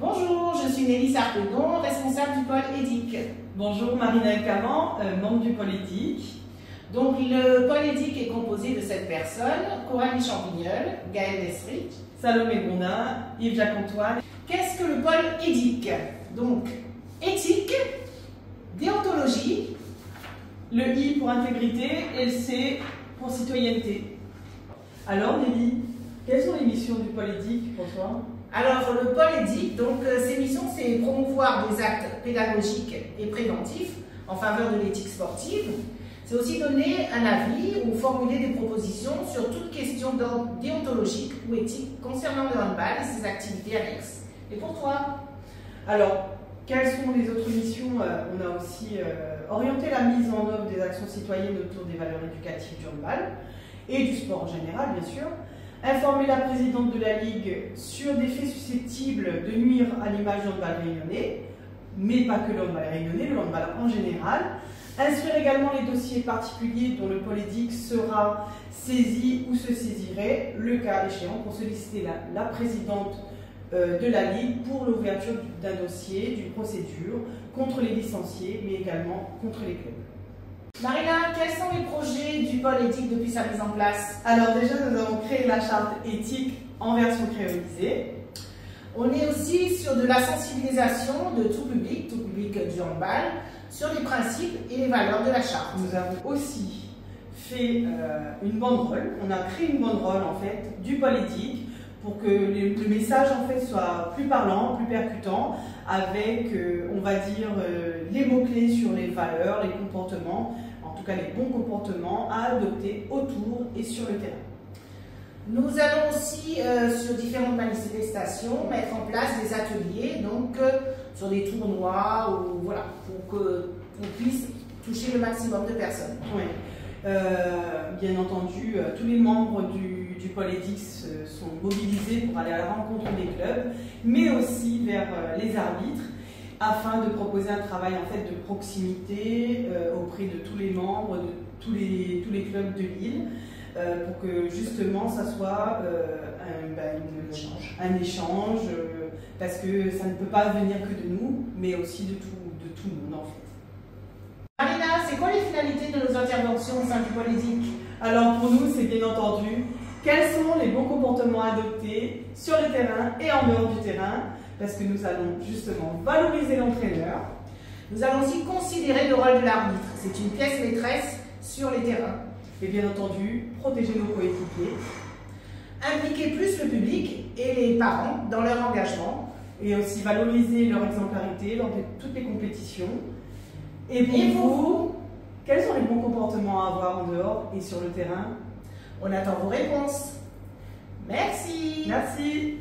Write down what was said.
Bonjour, je suis Nelly Sarpedon, responsable du pôle éthique. Bonjour, Marina Caman, membre du pôle éthique. Donc le pôle éthique est composé de 7 personnes, Coralie Champignol, Gaël Desrich, Salomé Gondin, Yves-Jacques Antoine. Qu'est-ce que le pôle éthique? Donc, éthique, déontologie. Le I pour intégrité et le C pour citoyenneté. Alors Nelly, quelles sont les missions du pôle éthique pour toi? Alors le pôle éthique, donc ses missions, c'est promouvoir des actes pédagogiques et préventifs en faveur de l'éthique sportive. C'est aussi donner un avis ou formuler des propositions sur toute question d'ordre déontologique ou éthique concernant le handball et ses activités annexes. Et pour toi? Alors, quelles sont les autres missions? On a aussi orienté la mise en œuvre des actions citoyennes autour des valeurs éducatives du handball et du sport en général, bien sûr. Informer la présidente de la Ligue sur des faits susceptibles de nuire à l'image du handball réunionnais, mais pas que le handball réunionnais, le handball en général. Instruire également les dossiers particuliers dont le pôle éthique sera saisi ou se saisirait, le cas échéant, pour solliciter la présidente de la Ligue pour l'ouverture d'un dossier, d'une procédure contre les licenciés, mais également contre les clubs. Marina, quels sont les projets du pôle éthique depuis sa mise en place? Alors déjà, nous avons créé la charte éthique en version créolisée. On est aussi sur de la sensibilisation de tout public du handball, sur les principes et les valeurs de la charte. Nous avons aussi fait une banderole, on a créé une banderole en fait du pôle éthique pour que le message en fait soit plus parlant, plus percutant, avec, on va dire, les mots-clés sur les valeurs, les comportements, en tout cas les bons comportements à adopter autour et sur le terrain. Nous allons aussi, sur différentes manifestations, mettre en place des ateliers, donc sur des tournois, ou, voilà, pour qu'on puisse toucher le maximum de personnes. Oui. Bien entendu, tous les membres du pôle éthique sont mobilisés pour aller à la rencontre des clubs, mais aussi vers les arbitres, afin de proposer un travail en fait de proximité auprès de tous les membres, de tous les clubs de l'île, pour que justement ça soit un échange, parce que ça ne peut pas venir que de nous, mais aussi de tout le monde en fait. Marina, c'est quoi les finalités de nos interventions au sein du pôle éthique? Alors pour nous, c'est bien entendu quels sont les bons comportements adoptés sur le terrain et en dehors du terrain, parce que nous allons justement valoriser l'entraîneur. Nous allons aussi considérer le rôle de l'arbitre. C'est une pièce maîtresse sur les terrains. Et bien entendu, protéger nos coéquipiers. Impliquer plus le public et les parents dans leur engagement. Et aussi valoriser leur exemplarité lors de toutes les compétitions. Et pour vous, quels sont les bons comportements à avoir en dehors et sur le terrain? On attend vos réponses. Merci. Merci.